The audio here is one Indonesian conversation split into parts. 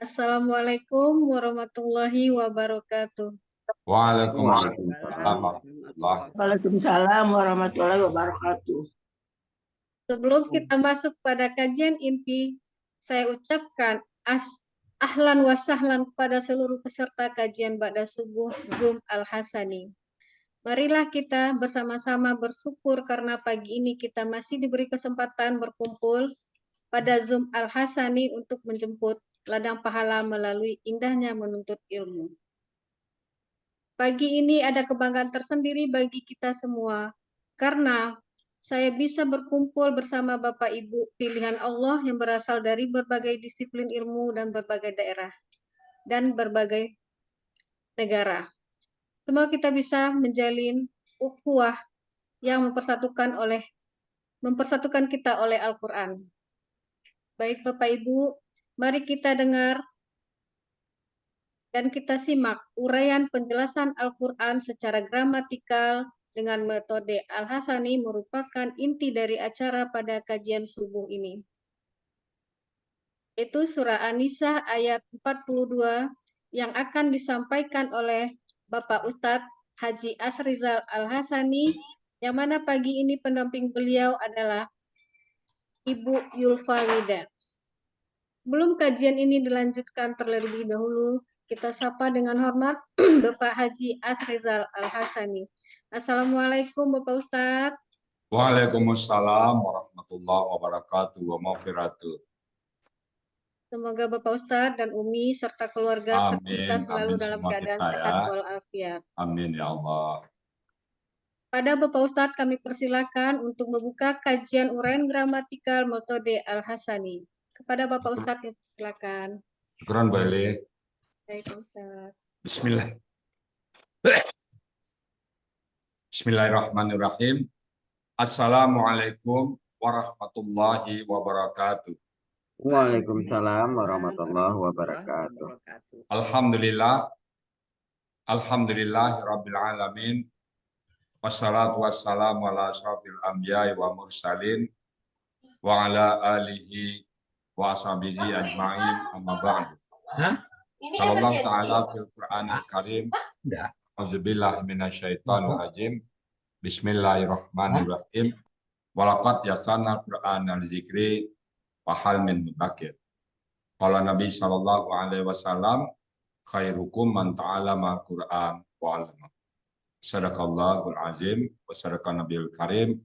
Assalamualaikum warahmatullahi wabarakatuh. Waalaikumsalam Waalaikumsalam warahmatullahi. Waalaikumsalam warahmatullahi wabarakatuh. Sebelum kita masuk pada kajian inti, saya ucapkan ahlan wa sahlan kepada seluruh peserta kajian Ba'da Subuh Zoom Al-Hasani. Marilah kita bersama-sama bersyukur karena pagi ini kita masih diberi kesempatan berkumpul pada Zoom Al-Hasani untuk menjemput ladang pahala melalui indahnya menuntut ilmu. Pagi ini ada kebanggaan tersendiri bagi kita semua, karena saya bisa berkumpul bersama Bapak Ibu pilihan Allah yang berasal dari berbagai disiplin ilmu dan berbagai daerah dan berbagai negara. Semua kita bisa menjalin ukhuwah yang mempersatukan kita oleh Al-Quran. Baik Bapak Ibu, mari kita dengar dan kita simak uraian penjelasan Al-Quran secara gramatikal dengan metode Al-Hasani merupakan inti dari acara pada kajian subuh ini. Itu surah An-Nisa ayat 42 yang akan disampaikan oleh Bapak Ustadz Haji Asrizal Al-Hasani, yang mana pagi ini pendamping beliau adalah Ibu Yulfa Wida. Sebelum kajian ini dilanjutkan terlebih dahulu, kita sapa dengan hormat Bapak Haji Asrizal Al-Hasani. Assalamualaikum Bapak Ustadz. Waalaikumsalam warahmatullahi wabarakatuh wa maghfiratuh. Semoga Bapak Ustadz dan Umi serta keluarga kita selalu dalam keadaan sehat walafiat. Amin ya Allah. Pada Bapak Ustadz kami persilakan untuk membuka kajian uraian gramatikal metode Al-Hasani. Kepada Bapak Ustadz, silakan. Syukran Baile. Baik Ustadz. Bismillah. Bismillahirrahmanirrahim. Assalamualaikum warahmatullahi wabarakatuh. Waalaikumsalam warahmatullahi wabarakatuh. Alhamdulillah. Alhamdulillahirabbil alamin. Wassalatu wassalamu ala asyrafil anbiya'i wa mursalin wa ala alihi wa ashabihi ajma'in amma ba'du. Sallallahu ta'ala fil Qur'anil Karim. Auzubillahi minasyaitonir rajim. Bismillahirrahmanirrahim. Walaqad yasanna Qur'anal zikri wa hal min mudzakir. Qala Nabi sallallahu alaihi wasallam khairukum man ta'allama Qur'an wa 'allama. Sadaqallahul azim wa sadaqan nabiyul karim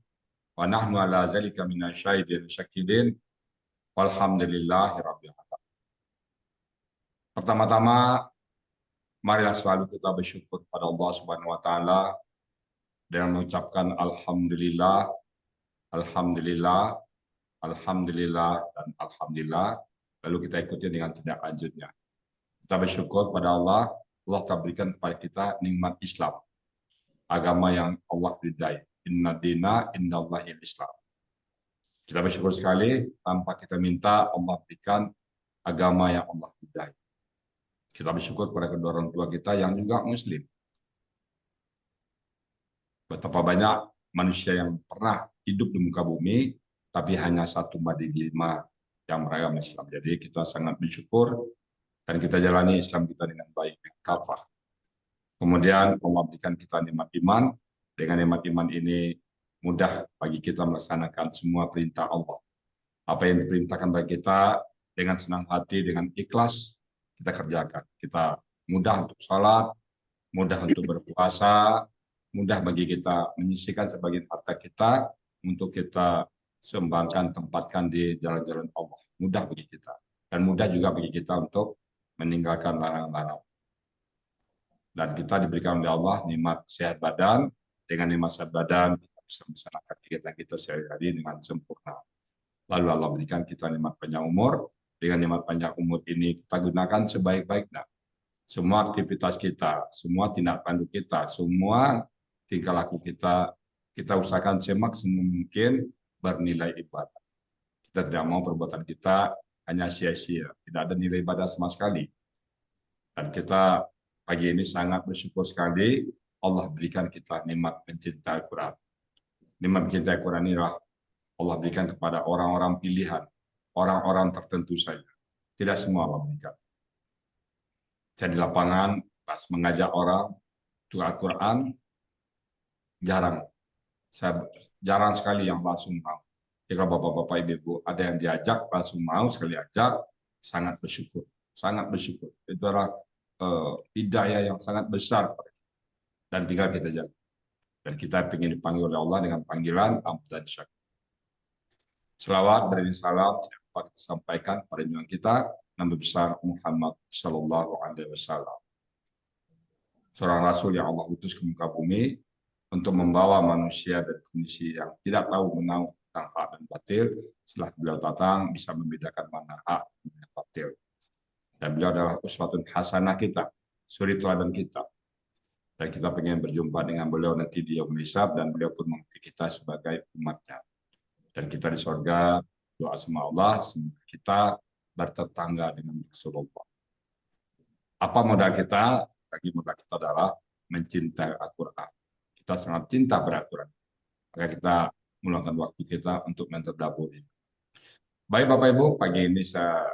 wa nahnu ala zalika minasyahidin syakidin walhamdulillahi rabbil alamin. Pertama-tama marilah selalu kita bersyukur pada Allah Subhanahu wa taala dengan mengucapkan alhamdulillah, alhamdulillah, alhamdulillah dan alhamdulillah. Lalu kita ikuti dengan tindak lanjutnya. Kita bersyukur pada Allah telah berikan kepada kita nikmat Islam. Agama yang Allah ridai. Inna dina indallahil Islam. Kita bersyukur sekali tanpa kita minta Allah berikan agama yang Allah ridai. Kita bersyukur pada kedua orang tua kita yang juga Muslim. Betapa banyak manusia yang pernah hidup di muka bumi, tapi hanya 1/5 yang beragama Islam. Jadi kita sangat bersyukur dan kita jalani Islam kita dengan baik, dengan kafah. Kemudian Allah berikan kita nikmat iman. Dengan nikmat iman ini mudah bagi kita melaksanakan semua perintah Allah. Apa yang diperintahkan bagi kita dengan senang hati, dengan ikhlas, kita kerjakan. Kita mudah untuk salat, mudah untuk berpuasa, mudah bagi kita menyisihkan sebagian harta kita untuk kita sumbangkan, tempatkan di jalan-jalan Allah. Mudah bagi kita. Dan mudah juga bagi kita untuk meninggalkan larangan-larangan. Dan kita diberikan oleh Allah nikmat sehat badan. Dengan nikmat sehat badan kita bisa melaksanakan kegiatan kita sehari-hari dengan sempurna. Lalu Allah berikan kita nikmat panjang umur. Dengan nikmat panjang umur ini kita gunakan sebaik-baiknya. Semua aktivitas kita, semua tindak tanduk kita, semua tingkah laku kita, kita usahakan semaksimum mungkin bernilai ibadah. Kita tidak mau perbuatan kita hanya sia-sia, tidak ada nilai ibadah sama sekali. Dan kita pagi ini sangat bersyukur sekali Allah berikan kita nikmat mencintai Quran. Nikmat mencintai Quran inilah Allah berikan kepada orang-orang pilihan, orang-orang tertentu saja. Tidak semua Allah berikan. Saya di lapangan pas mengajak orang untuk Al-Quran, jarang. Saya jarang sekali yang langsung mau. Jadi kalau bapak-bapak, ibu-ibu ada yang diajak langsung mau sekali ajak, sangat bersyukur, sangat bersyukur. Itu adalah hidayah yang sangat besar dan tinggal kita jalan. Dan kita ingin dipanggil oleh Allah dengan panggilan hamd dan syakur. Selawat beriring salam tidak dapat disampaikan pada junjungan kita Nabi besar Muhammad Sallallahu Alaihi Wasallam, seorang Rasul yang Allah utus ke muka bumi untuk membawa manusia dari kondisi yang tidak tahu menahu tentang hak dan batil. Setelah beliau datang bisa membedakan mana hak dan mana batil. Dan beliau adalah uswatun hasanah kita, suri teladan kita. Dan kita ingin berjumpa dengan beliau nanti di yaumul hisab, dan beliau pun mengikuti kita sebagai umatnya. Dan kita di surga, doa sama Allah, semoga kita bertetangga dengan Rasulullah. Apa modal kita? Bagi modal kita adalah mencintai Al-Quran. Kita sangat cinta ber-Al-Quran. Maka kita meluangkan waktu kita untuk mentadaburi. Baik Bapak Ibu, pagi ini saya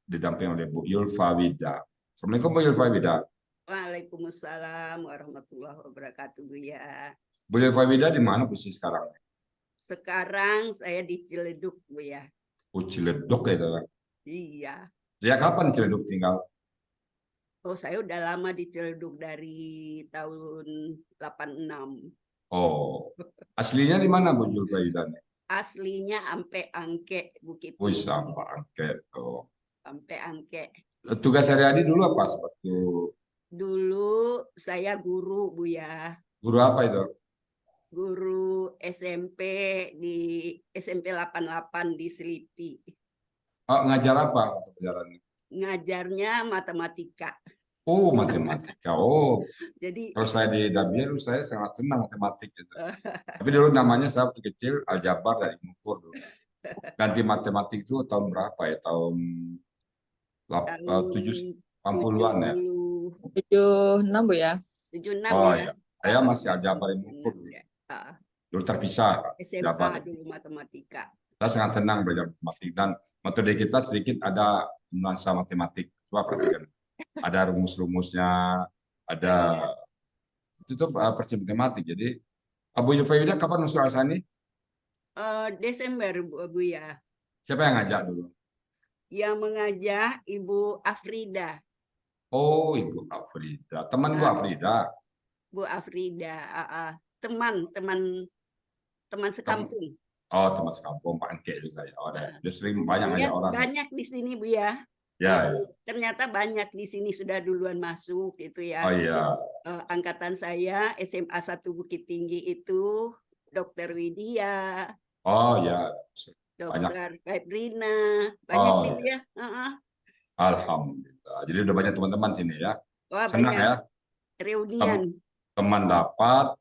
didampingi oleh Bu Yulfa Wida. Assalamualaikum Bu Yulfa Wida. Waalaikumsalam warahmatullahi wabarakatuh, Bu ya. Bu Yulfa Wida di mana posisi sekarang? Sekarang saya di Ciledug, Bu ya. Ciledug itu. Iya. Sejak kapan Ciledug tinggal? Oh, saya udah lama di Ciledug dari tahun 86. Oh, aslinya di mana Bu Yulfa Wida? Aslinya Ampe Angke, Bukit Wih, Tinggi. sama Angke. Oh. Ampe Angke. Tugas sehari-hari dulu apa waktu? Dulu saya guru, Bu ya. Guru apa itu? Guru SMP di SMP 88 di Selipi. Oh, ngajar apa untuk pelajarannya? Ngajarnya matematika. Oh, matematika. Oh, Jadi kalau saya di Dabir, saya sangat senang matematik gitu. Tapi dulu namanya saya waktu kecil aljabar dari mengukur dulu. Ganti matematik itu tahun berapa ya? Tahun 80-an ya? 76 Bu ya. 76 Oh ya. iya, saya masih aljabar dari mengukur dulu. Dulu terpisah. SMA aljabar. dulu matematika. Saya sangat senang belajar matematik, dan metode kita sedikit ada nuansa matematik. Coba perhatikan. Ada rumus-rumusnya, ada itu tuh persis matematik. Jadi Abu Yulfa Wida kapan masuk Al-Sani? Desember Bu ya. Siapa yang ngajak dulu? Yang mengajak Ibu Afrida. Oh, Ibu Afrida. Teman Bu Afrida. Bu Afrida, teman sekampung. Oh, teman sekampung, Pak Angke juga ya. Oh, dia sering banyak ngajak orang. Banyak di sini Bu ya. Ya, ya. Ternyata banyak di sini sudah duluan masuk gitu ya. Oh iya. Angkatan saya SMA 1 Bukit Tinggi itu Dr. Widya. Oh ya. Dokter Febrina, banyak Oh, ya. Alhamdulillah. Jadi udah banyak teman-teman sini ya. Wah, Senang banyak. ya. Reunian. Teman dapat,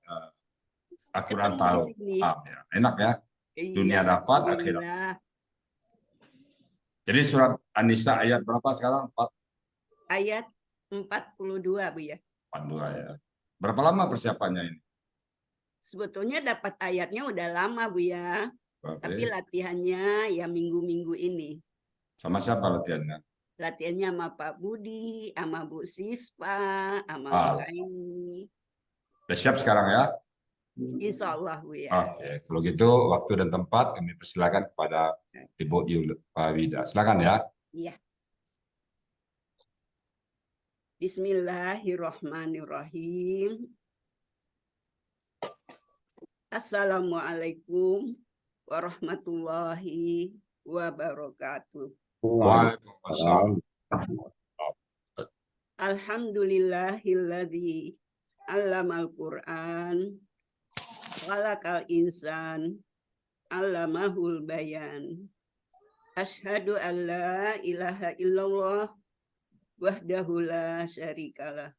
Al-Quran Ketemu tahu. di sini. Ya. Enak ya. Iya, Dunia dapat, akhirat. alhamdulillah. Jadi surat An-Nisa ayat berapa sekarang? Ayat 42 Bu ya. 42 ya. Berapa lama persiapannya ini? Sebetulnya dapat ayatnya udah lama Bu ya. Oke. Tapi latihannya ya minggu-minggu ini. Sama siapa latihannya? Latihannya sama Pak Budi, sama Bu Sispa, sama Bu Aini. Udah siap sekarang ya? Insya Allah Bu ya. Oke, kalau gitu waktu dan tempat kami persilakan kepada Ibu Yulfa Wida. Silakan ya. Iya. Bismillahirrahmanirrahim. Assalamualaikum warahmatullahi wabarakatuh. Waalaikumsalam. Alhamdulillahilladzi 'allamal Qur'an khalaqal insan 'allamahul bayan. Asyhadu an la ilaha illallah wahdahu la syarikalah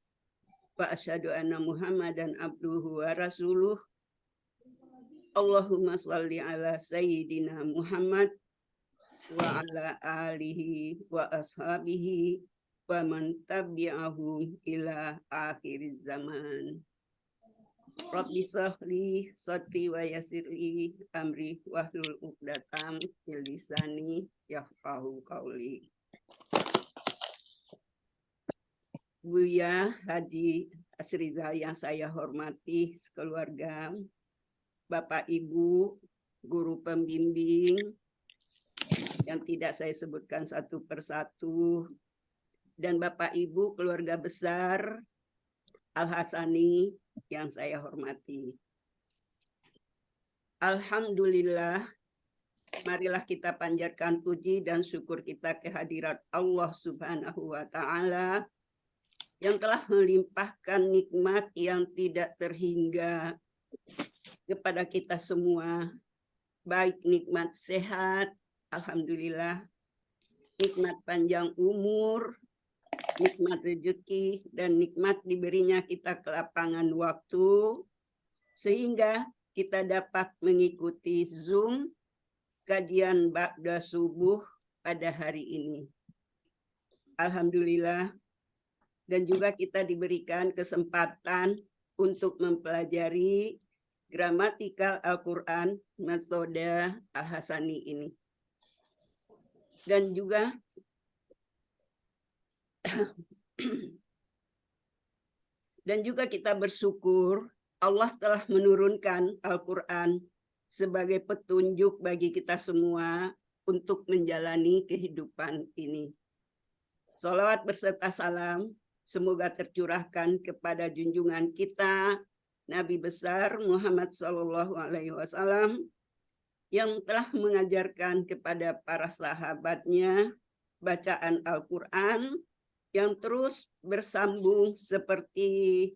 wa asyhadu anna Muhammadan abduhu wa rasuluh. Allahumma shalli ala sayyidina Muhammad wa ala alihi wa ashabihi wa man tabi'ahum ila akhir zaman. Rabbi shrahli sadri wa yassirli amri wahlul 'uqdatam min lisani yafqahu qawli. Buya Haji Asrizal yang saya hormati sekeluarga, Bapak Ibu, guru pembimbing yang tidak saya sebutkan satu persatu, dan Bapak Ibu keluarga besar Al-Hasani yang saya hormati. Alhamdulillah, marilah kita panjatkan puji dan syukur kita kehadirat Allah Subhanahu wa Ta'ala yang telah melimpahkan nikmat yang tidak terhingga kepada kita semua, baik nikmat sehat, alhamdulillah, nikmat panjang umur, nikmat rezeki, dan nikmat diberinya kita kelapangan waktu, sehingga kita dapat mengikuti Zoom kajian ba'da subuh pada hari ini. Alhamdulillah, dan juga kita diberikan kesempatan untuk mempelajari gramatikal Al-Quran metode Al-Hasani ini. Dan juga kita bersyukur Allah telah menurunkan Al-Quran sebagai petunjuk bagi kita semua untuk menjalani kehidupan ini. Salawat berserta salam semoga tercurahkan kepada junjungan kita Nabi besar Muhammad SAW yang telah mengajarkan kepada para sahabatnya bacaan Al-Quran yang terus bersambung seperti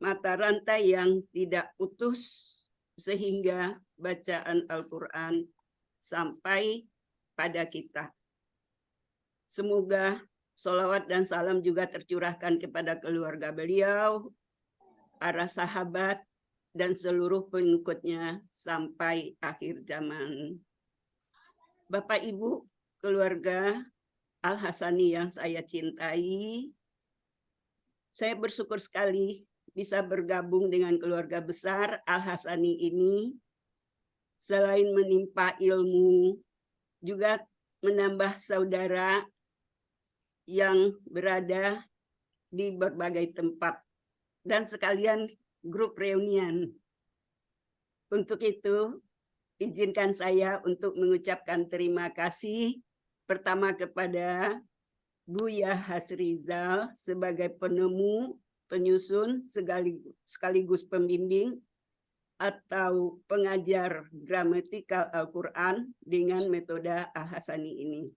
mata rantai yang tidak putus sehingga bacaan Al-Quran sampai pada kita. Semoga sholawat dan salam juga tercurahkan kepada keluarga beliau, para sahabat, dan seluruh pengikutnya sampai akhir zaman. Bapak Ibu, keluarga Al-Hasani yang saya cintai, saya bersyukur sekali bisa bergabung dengan keluarga besar Al-Hasani ini. Selain menimpa ilmu, juga menambah saudara yang berada di berbagai tempat dan sekalian grup reunian. Untuk itu, izinkan saya untuk mengucapkan terima kasih pertama kepada Buya Hasrizal sebagai penemu, penyusun, sekaligus pembimbing atau pengajar gramatikal Al-Quran dengan metode Al-Hasani ini.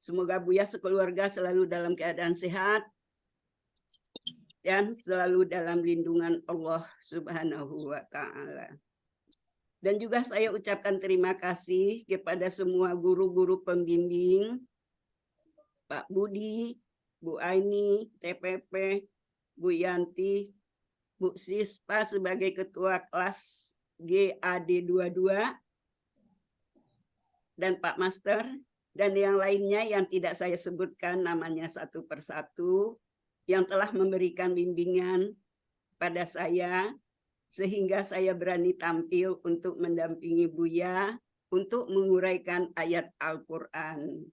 Semoga Buya sekeluarga selalu dalam keadaan sehat dan selalu dalam lindungan Allah Subhanahu wa Ta'ala. Dan juga saya ucapkan terima kasih kepada semua guru-guru pembimbing, Pak Budi, Bu Aini, TPP, Bu Yanti, Bu Sispa sebagai ketua kelas GAD22, dan Pak Master, dan yang lainnya yang tidak saya sebutkan namanya satu persatu, yang telah memberikan bimbingan pada saya, sehingga saya berani tampil untuk mendampingi Buya untuk menguraikan ayat Al-Quran.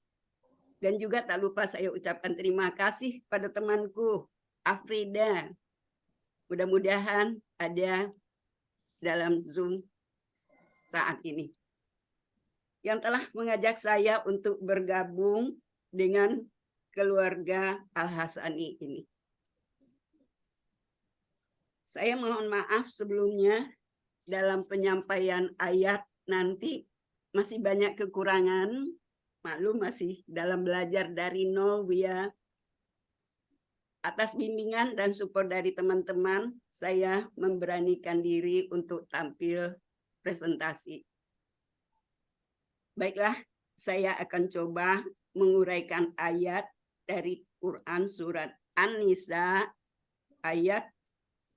Dan juga tak lupa saya ucapkan terima kasih pada temanku, Afrida. Mudah-mudahan ada dalam Zoom saat ini, yang telah mengajak saya untuk bergabung dengan keluarga Al-Hasani ini. Saya mohon maaf sebelumnya dalam penyampaian ayat nanti masih banyak kekurangan. Maklum masih dalam belajar dari nol, Buya. Atas bimbingan dan support dari teman-teman, saya memberanikan diri untuk tampil presentasi. Baiklah, saya akan coba menguraikan ayat dari Quran surat An-Nisa ayat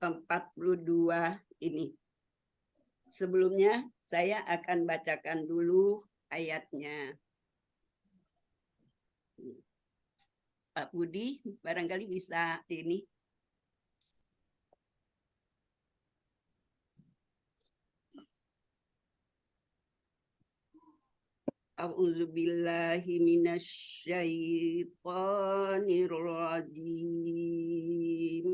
42 ini. Sebelumnya saya akan bacakan dulu ayatnya. Pak Budi barangkali bisa ini. A'udzubillahi minasyaitonir rajim.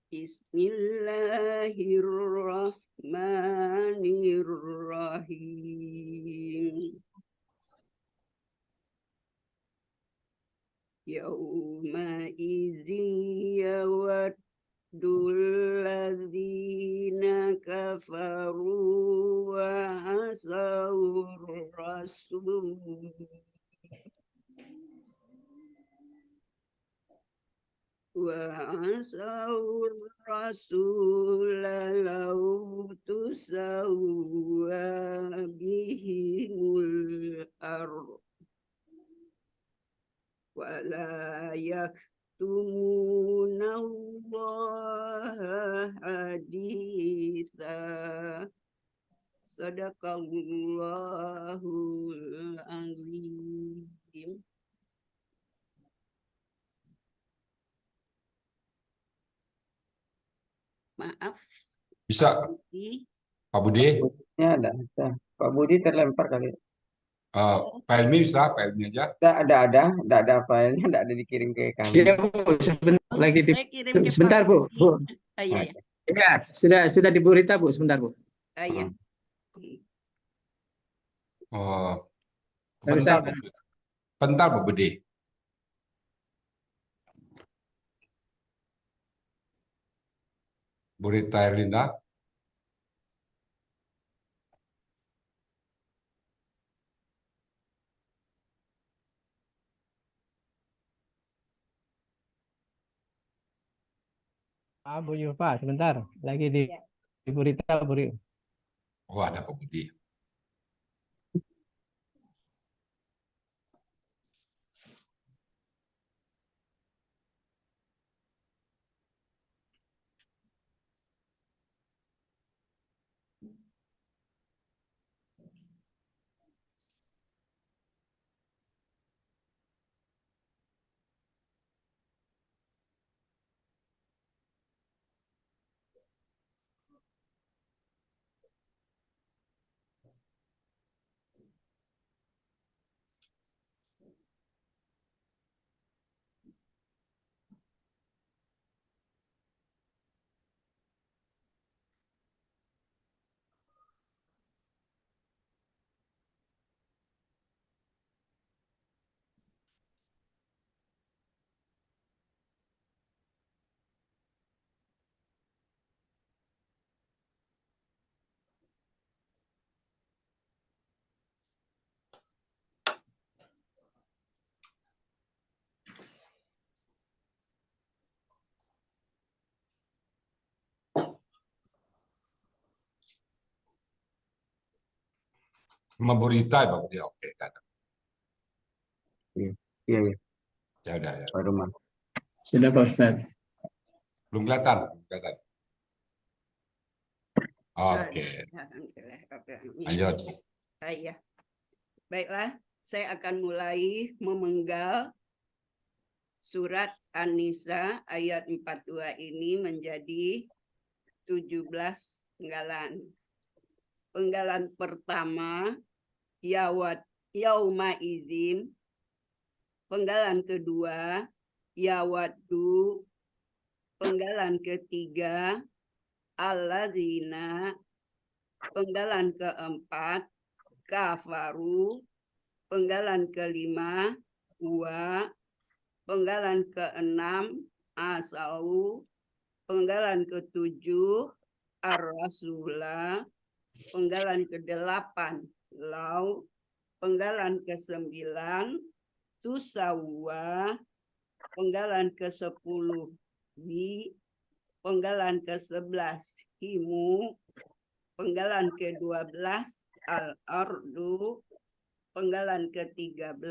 Bismillahirrahmanirrahim. Yauma idzin yawaddul ladzina kafaru wa asawur rasul law tusawwa bihimul ardh wala yaktumuna Allah haditha. Sadaqallahul azim. Maaf, Bisa, Pak Budi? Ya, ada. Pak Budi terlempar kali. Pak Helmi bisa, Pak Helmi aja. Enggak ada filenya, enggak ada dikirim ke kami. Iya Bu, saya kirim ke sebentar Pak Bu. Budi. Iya, ya. Ya, sudah di berita Bu, sebentar Bu. Iya. Oh, Baru bentar, saya- bentar Pak Budi. Bu Rita Erlinda. Bu Yufa, sebentar. Lagi di Ya. berita Bu. Oh, ada Pak Budi. Sama Bu Rita, Pak Budi. Oke, kata. Iya. Ya udah, ya. Baru Mas. Sudah Pak Ustaz. Belum kelihatan. Oke, Alhamdulillah. lanjut. Iya. Baiklah, saya akan mulai memenggal surat An-Nisa ayat 42 ini menjadi 17 penggalan. Penggalan pertama, yauma izin. Penggalan kedua, yawaddu. Penggalan ketiga, alladzina. Penggalan keempat, kafaru. Penggalan kelima, wa. Penggalan keenam, asau. Penggalan ketujuh, ar-rasulah. Penggalan kedelapan, lau. Penggalan kesembilan, tusawwa. Penggalan ke-10, bi. Penggalan ke-11, himu. Penggalan ke-12, al-ardu. Penggalan ke-13,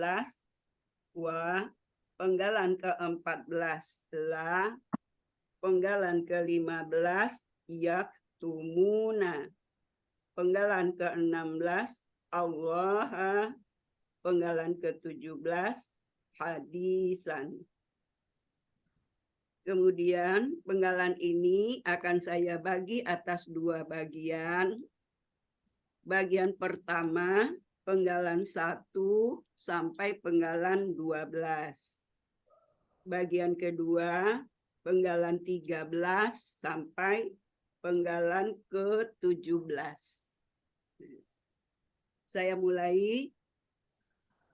wa. Penggalan ke-14, la. Penggalan ke-15, yaktumuna. Penggalan ke-16, Allah. Penggalan ke-17, hadisan. Kemudian penggalan ini akan saya bagi atas 2 bagian. bagian pertama penggalan 1 sampai penggalan 12. Bagian kedua penggalan 13 sampai penggalan ke-17. Saya mulai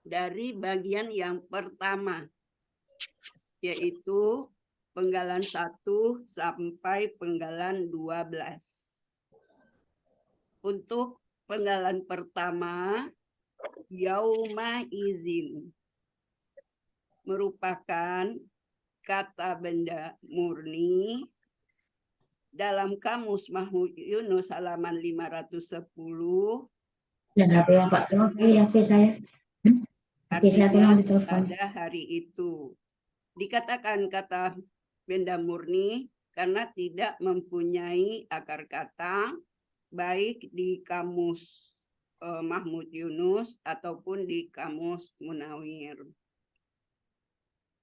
dari bagian yang pertama, yaitu penggalan 1 sampai penggalan 12. Untuk penggalan pertama, yauma izin merupakan kata benda murni dalam Kamus Mahmud Yunus halaman 510. Dan HP Pak tolong HP saya. HP saya tolong ditelepon. Pada hari itu dikatakan kata benda murni karena tidak mempunyai akar kata baik di Kamus Mahmud Yunus ataupun di Kamus Munawir.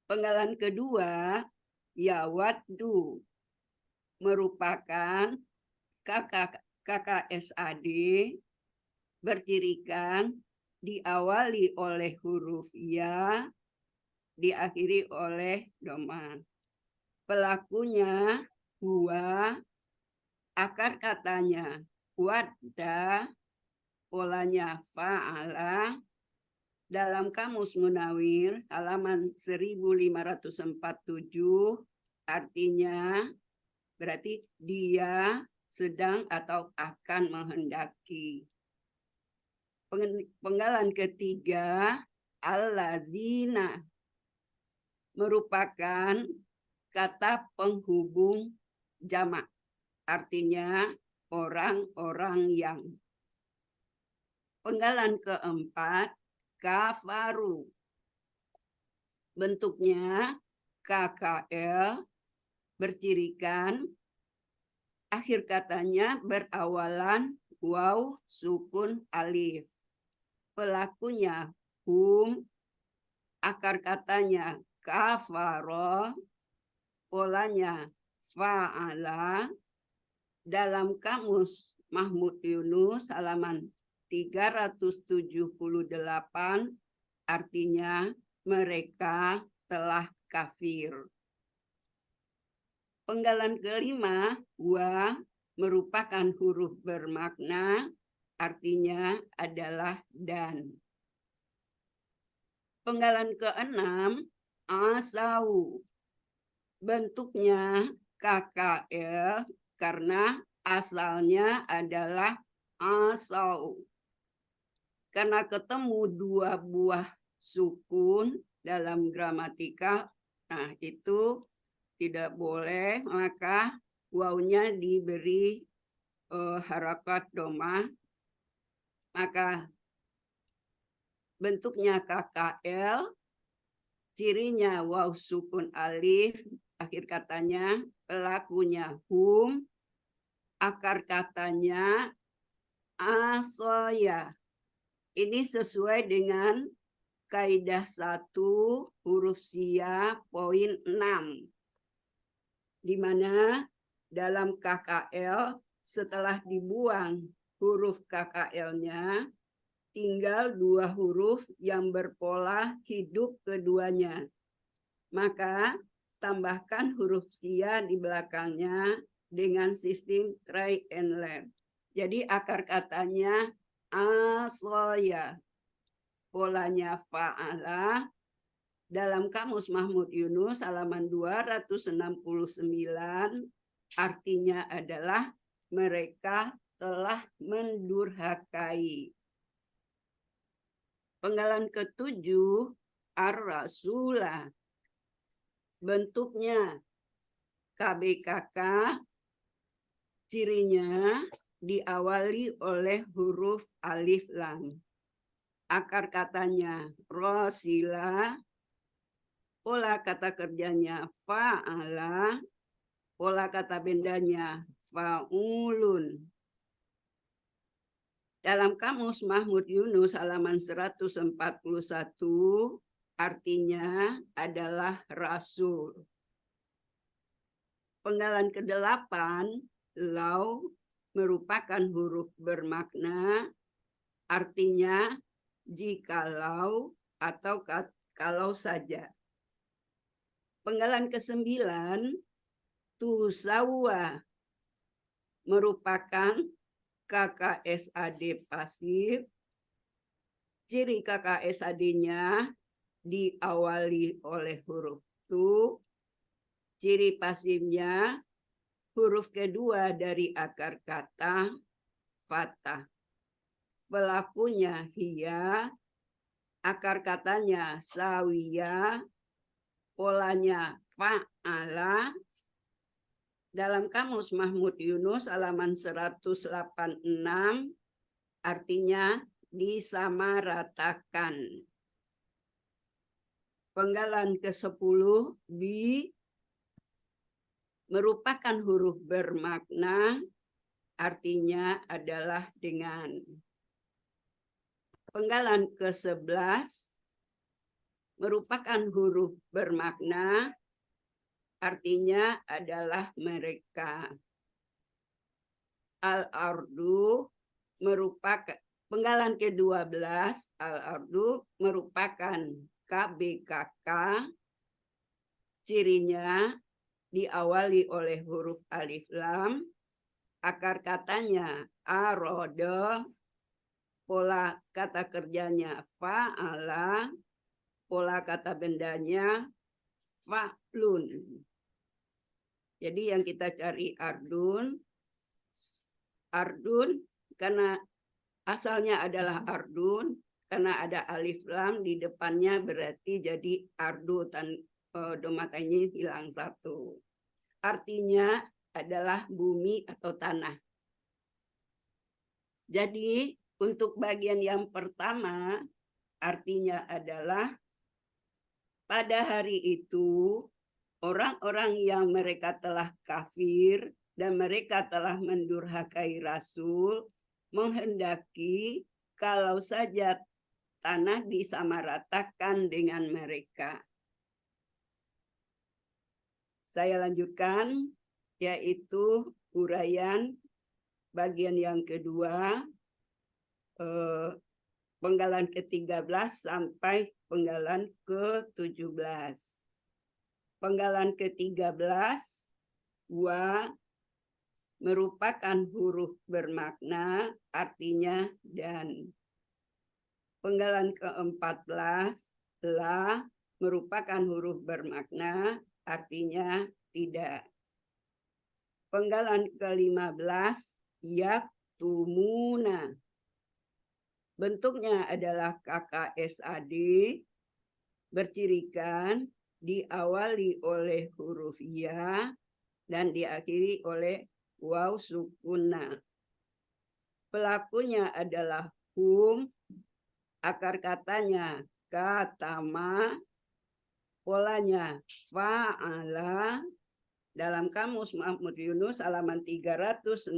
Penggalan kedua, yawaddu merupakan KKSAD bercirikan diawali oleh huruf ya, diakhiri oleh doma. Pelakunya huwa, akar katanya wadda, polanya fa'ala. Dalam Kamus Munawir halaman 1547 artinya berarti dia sedang atau akan menghendaki. Penggalan ketiga, alladzina merupakan kata penghubung jamak, artinya orang-orang yang. Penggalan keempat, kafaru, bentuknya KKL, bercirikan akhir katanya berawalan waw sukun alif. Pelakunya hum, akar katanya kafaro, polanya fa'ala. Dalam Kamus Mahmud Yunus halaman 378 artinya mereka telah kafir. Penggalan kelima, wa merupakan huruf bermakna, artinya adalah dan. Penggalan keenam, asau, bentuknya KKL karena asalnya adalah asau. Karena ketemu dua buah sukun dalam gramatika, nah itu tidak boleh, maka wawnya diberi harakat doma, maka bentuknya KKL, cirinya waw sukun alif, akhir katanya, pelakunya hum, akar katanya asoya. Ini sesuai dengan kaidah 1 huruf sia poin 6. Di mana dalam KKL setelah dibuang huruf KKL-nya tinggal 2 huruf yang berpola hidup keduanya. Maka tambahkan huruf sia di belakangnya dengan sistem try and learn. Jadi akar katanya asoya, polanya fa'ala. Dalam Kamus Mahmud Yunus halaman 269 artinya adalah mereka telah mendurhakai. Penggalan ke-7, ar-rasulah, bentuknya KBKK, cirinya diawali oleh huruf alif lam. Akar katanya rosila, pola kata kerjanya fa'ala, pola kata bendanya fa'ulun. Dalam Kamus Mahmud Yunus halaman 141 artinya adalah rasul. Penggalan ke-8, lau merupakan huruf bermakna, artinya jikalau atau kalau saja. Penggalan ke-9, tusawa merupakan KKSAD pasif. Ciri KKSAD-nya diawali oleh huruf tu. Ciri pasifnya huruf kedua dari akar kata fathah. Pelakunya hiya, akar katanya sawiya, polanya fa'ala. Dalam Kamus Mahmud Yunus halaman 186 artinya disamaratakan. Penggalan ke-10 bi merupakan huruf bermakna, artinya adalah dengan. Penggalan ke-11 merupakan huruf bermakna, artinya adalah mereka. Al-ardu merupakan penggalan ke-12, al-ardu merupakan KBKK, cirinya diawali oleh huruf alif lam, akar katanya arodo, pola kata kerjanya fa'ala, pola kata bendanya fa'lun. Jadi yang kita cari ardun karena asalnya adalah ardun, karena ada alif lam di depannya berarti jadi ardu, domatanya hilang satu. Artinya adalah bumi atau tanah. Jadi untuk bagian yang pertama artinya adalah pada hari itu orang-orang yang mereka telah kafir dan mereka telah mendurhakai Rasul menghendaki kalau saja tanah disamaratakan dengan mereka. Saya lanjutkan, yaitu uraian bagian yang kedua, penggalan ke-13 sampai penggalan ke-17. Penggalan ke-13, wa merupakan huruf bermakna, artinya dan. Penggalan ke-14, la merupakan huruf bermakna, artinya tidak. Penggalan ke-15, yaktumuna. Bentuknya adalah KKSAD, bercirikan diawali oleh huruf ya dan diakhiri oleh waw sukunna. Pelakunya adalah hum, akar katanya katama, polanya fa'ala. Dalam Kamus Mahmud Yunus halaman 367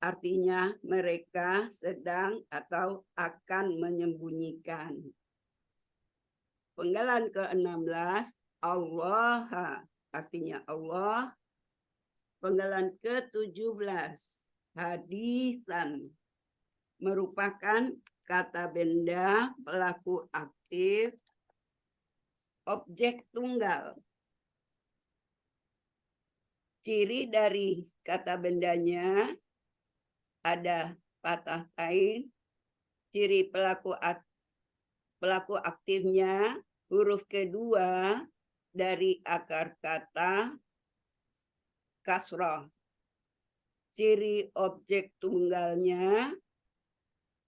artinya mereka sedang atau akan menyembunyikan. Penggalan ke-16 Allah, artinya Allah. Penggalan ke-17 hadisan merupakan kata benda pelaku aktif objek tunggal. Ciri dari kata bendanya ada patah tain. Ciri pelaku aktifnya huruf kedua dari akar kata kasrah. Ciri objek tunggalnya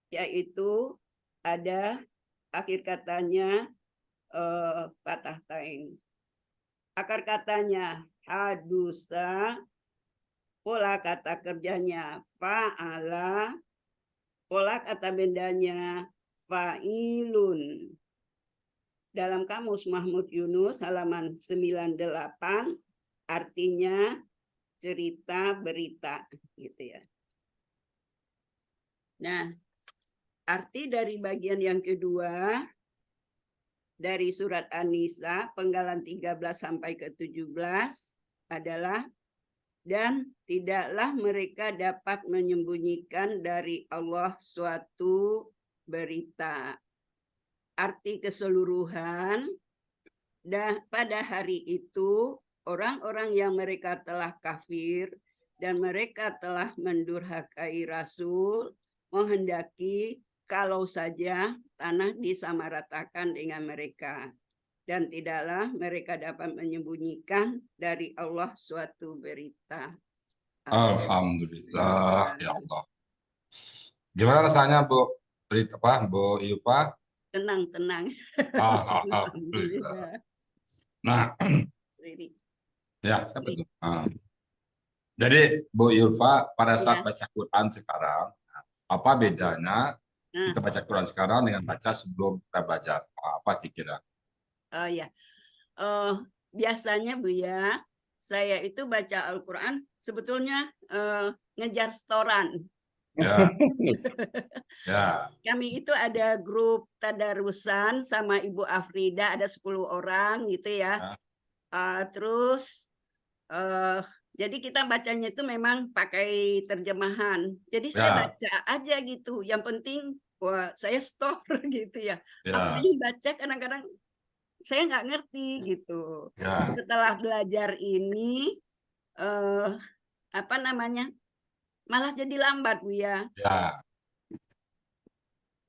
yaitu ada akhir katanya patah tain. Akar katanya hadusa, pola kata kerjanya fa'ala, pola kata bendanya fa'ilun. Dalam Kamus Mahmud Yunus halaman 98 artinya cerita berita gitu ya. Nah, arti dari bagian yang kedua dari surat An-Nisa penggalan 13 sampai ke-17 adalah dan tidaklah mereka dapat menyembunyikan dari Allah suatu berita. Arti keseluruhan, pada hari itu orang-orang yang mereka telah kafir dan mereka telah mendurhakai Rasul menghendaki kalau saja tanah disamaratakan dengan mereka. Dan tidaklah mereka dapat menyembunyikan dari Allah suatu berita. Alhamdulillah, ya Allah. Gimana rasanya Bu Yupa? Tenang. Alhamdulillah. Nah, ya, siapa itu? Jadi Bu Yulfa, pada saat baca Quran sekarang, apa bedanya kita baca Quran sekarang dengan baca sebelum kita belajar? Apa kira-kira? Oh ya, biasanya Bu ya, saya itu baca Al-Quran sebetulnya ngejar setoran. Ya. Ya. Kami itu ada grup tadarusan sama Ibu Afrida, ada 10 orang gitu ya. Terus jadi kita bacanya itu memang pakai terjemahan. Jadi saya baca aja gitu. Yang penting saya store gitu ya. Apa yang baca kadang-kadang saya nggak ngerti gitu. Setelah belajar ini malah jadi lambat Bu ya.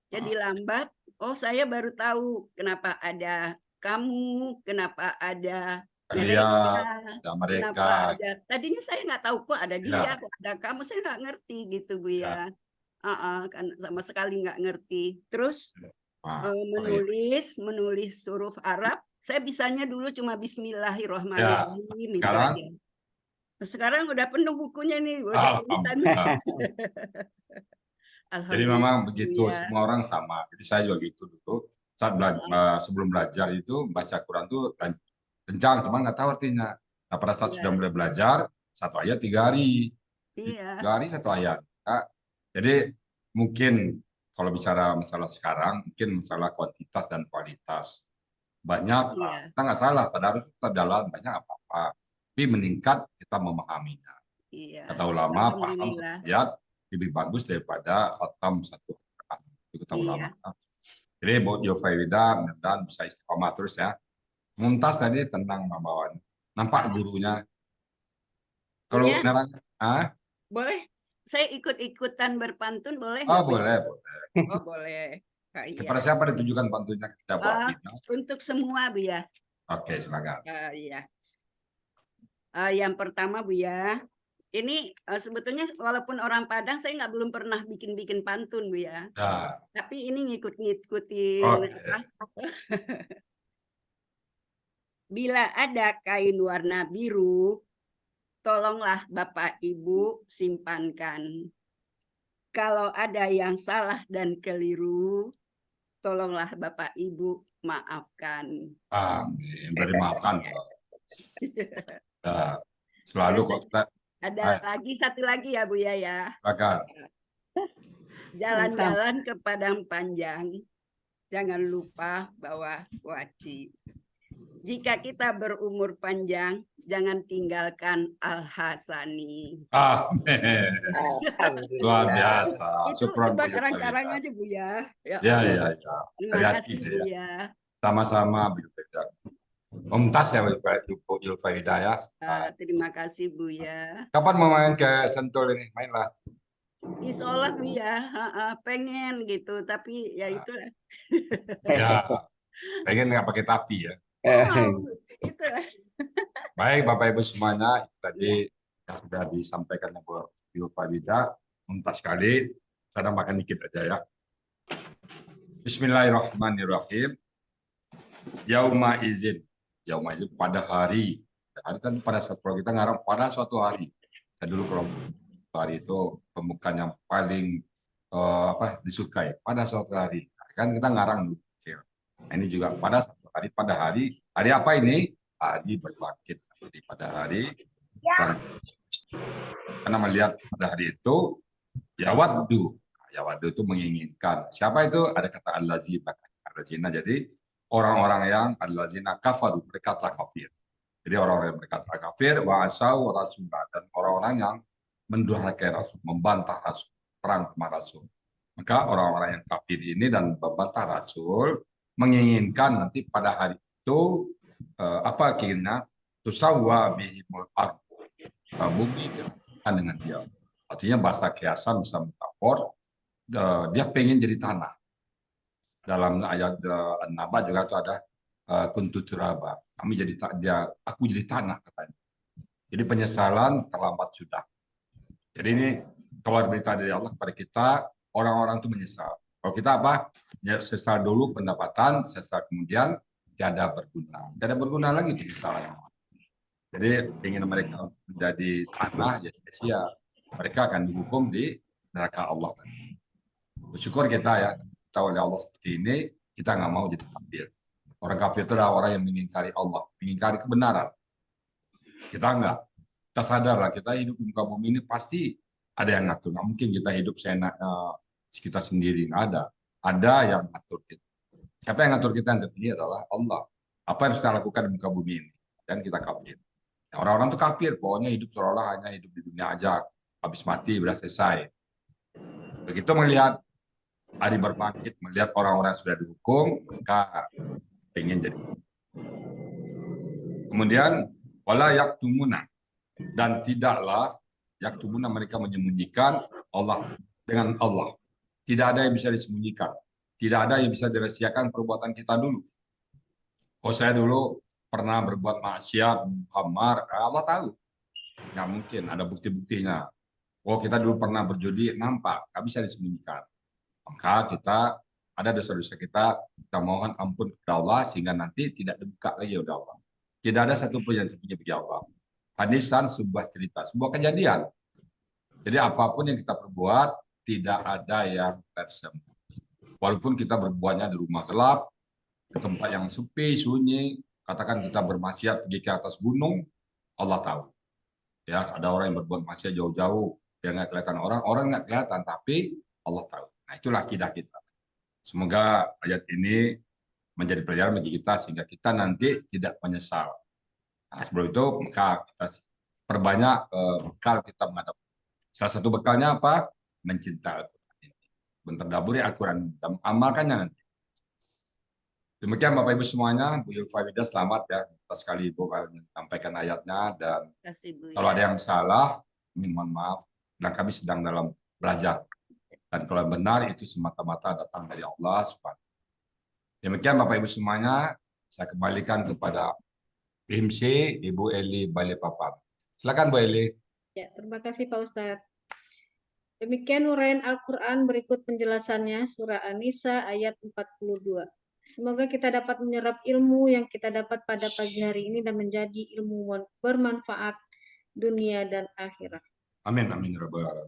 Jadi lambat. Oh, saya baru tahu kenapa ada kamu, kenapa ada mereka, kenapa ada. Tadinya saya nggak tahu kok ada dia, kok ada kamu, saya nggak ngerti gitu Bu ya. Kan sama sekali nggak ngerti. Terus menulis huruf Arab, saya bisanya dulu cuma Bismillahirrohmanirrohim itu aja. Sekarang udah penuh bukunya nih, udah tulisannya. Jadi memang begitu, semua orang sama. Jadi saya juga gitu dulu. Saat sebelum belajar itu baca Quran tuh kencang, cuma nggak tahu artinya. Nah, pada saat sudah mulai belajar, 1 ayat 3 hari. 3 hari 1 ayat. Nah, jadi mungkin kalau bicara masalah sekarang, mungkin masalah kuantitas dan kualitas. Banyak, kita nggak salah, tadarus kita jalan, banyak apa-apa. Tapi meningkat kita memahaminya. Kata ulama, paham 1 ayat lebih bagus daripada khatam 1 Quran. Itu kata ulama. Jadi buat Yofaida, mudah-mudahan bisa istiqomah terus ya. Mumtaz tadi tenang membawanya. Nampak gurunya. Kalau boleh, saya ikut-ikutan berpantun boleh? Oh boleh. Oh boleh. Kepada siapa ditujukan pantunnya? Untuk semua Bu ya. Oke, silakan. Iya. Yang pertama Bu ya. Ini sebetulnya walaupun orang Padang, saya belum pernah bikin pantun Bu ya. Tapi ini ngikut-ngikutin. Bila ada kain warna biru, tolonglah Bapak Ibu simpankan. Kalau ada yang salah dan keliru, tolonglah Bapak Ibu maafkan. Amin. Beri maafkan. Selalu kok. Ada satu lagi ya Bu ya. Jalan-jalan ke Padang Panjang, jangan lupa bawa waci. Jika kita berumur panjang, jangan tinggalkan Al-Hasani. Amin. Luar biasa. Itu coba karang-karang aja Bu ya. Ya. Terima kasih Bu ya. Sama-sama Bu Yulfa. Mumtaz ya Bu Yulfa ya. Terima kasih Bu ya. Kapan mau main ke Sentul ini? Mainlah. Insya Allah Bu ya. Pengen gitu, tapi ya itulah. Ya, pengen nggak pakai tapi ya. Itulah. Baik Bapak Ibu semuanya, tadi sudah disampaikan Bu Yulfa Wida, mumtaz sekali. Saya makan dikit aja ya. Bismillahirrahmanirrahim. Yauma izin pada hari. Hari kan pada saat kalau kita ngarang pada suatu hari. Saya dulu kalau hari itu pembukaan yang paling disukai pada suatu hari. Kan kita ngarang dulu. Nah, ini juga pada suatu hari, hari apa ini? Hari berbangkit. Jadi pada hari karena melihat pada hari itu yawaddu itu menginginkan. Siapa itu? Ada kata allazina. Jadi orang-orang yang allazina kafaru, mereka telah kafir. Jadi orang-orang yang berkata kafir, wa asau rasulah, dan orang-orang yang mendurhakai Rasul, membantah Rasul, perang sama Rasul. Maka orang-orang yang kafir ini dan membantah Rasul menginginkan nanti pada hari itu apa keinginan tusawwa bihimul ard, bumi diratakan dengan dia. Artinya bahasa kiasan bisa metafor, dia pengen jadi tanah. Dalam ayat An-Naba juga itu ada kuntu turaba. Kami jadi aku jadi tanah katanya. Jadi penyesalan terlambat sudah. Jadi ini keluar berita dari Allah kepada kita, orang-orang itu menyesal. Kalau kita apa? Ya, sesal dulu pendapatan, sesal kemudian tiada berguna. Tiada berguna lagi penyesalan. Jadi ingin mereka menjadi tanah, jadi sia. Mereka akan dihukum di neraka Allah. Bersyukur kita ya, kita oleh Allah seperti ini, kita nggak mau jadi kafir. Orang kafir itu adalah orang yang mengingkari Allah, mengingkari kebenaran. Kita enggak. Kita sadar lah, kita hidup di muka bumi ini pasti ada yang ngatur. Nggak mungkin kita hidup seenaknya kita sendiri, nggak ada. Ada yang ngatur kita. Siapa yang ngatur kita yang tertinggi adalah Allah. Apa yang harus kita lakukan di muka bumi ini? Dan kita kafir. Orang-orang itu kafir, pokoknya hidup seolah-olah hanya hidup di dunia aja. Habis mati, sudah selesai. Begitu melihat hari berbangkit, melihat orang-orang yang sudah dihukum, maka ingin jadi. Kemudian, wala yaktumuna, dan tidaklah yaktumuna, mereka menyembunyikan Allah dengan Allah. Tidak ada yang bisa disembunyikan. Tidak ada yang bisa dirahasiakan perbuatan kita dulu. Oh, saya dulu pernah berbuat maksiat, khamar, Allah tahu. Nggak mungkin, ada bukti-buktinya. Oh, kita dulu pernah berjudi, nampak, nggak bisa disembunyikan. Maka kita ada dosa-dosa kita mohon ampun kepada Allah sehingga nanti tidak dibuka lagi oleh Allah. Tidak ada satupun yang disembunyi bagi Allah. Hadisan sebuah cerita, sebuah kejadian. Jadi apapun yang kita perbuat tidak ada yang tersembunyi. Walaupun kita berbuatnya di rumah gelap, ke tempat yang sepi, sunyi, katakan kita bermaksiat pergi ke atas gunung, Allah tahu. Ya, ada orang yang berbuat maksiat jauh-jauh, yang nggak kelihatan orang nggak kelihatan, tapi Allah tahu. Nah, itulah akidah kita. Semoga ayat ini menjadi pelajaran bagi kita sehingga kita nanti tidak menyesal. Nah, sebelum itu maka kita perbanyak bekal kita menghadapi. Salah satu bekalnya apa? Mencintai Al-Quran ini. Mentadaburi Al-Quran dan amalkannya nanti. Demikian Bapak Ibu semuanya, Bu Yulfawida selamat ya atas kali Ibu menyampaikan ayatnya, dan kalau ada yang salah, mohon maaf, dan kami sedang dalam belajar. Dan kalau benar itu semata-mata datang dari Allah Subhanahu. Demikian Bapak Ibu semuanya, saya kembalikan kepada tim C, Ibu Eli Balikpapan. Silakan Bu Eli. Ya, terima kasih Pak Ustadz. Demikian uraian Al-Quran, berikut penjelasannya surah An-Nisa ayat 42. Semoga kita dapat menyerap ilmu yang kita dapat pada pagi hari ini dan menjadi ilmu bermanfaat dunia dan akhirat. Amin, amin.